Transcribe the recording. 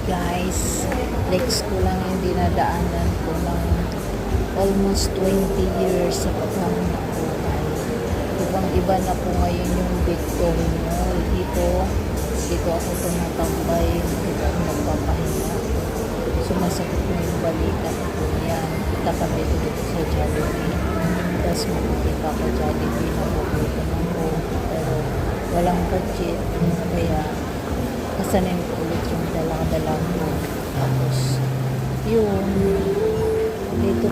guys, legs ko lang yung dinadaanan ko ng almost 20 years sa paghahanap buhay. Ibang iba na po ngayon yung Victory Mall. Dito ako tumatambay, dito ako magpapahinga. Sumasakit mo yung balikat ko yan. Tatabi ko dito sa Jollibee. Tapos makikita ko Jollibee na pupunta ng home. Pero walang budget. Kaya kasanin ko ulit yung dala-dala ko. Tapos yun. Dito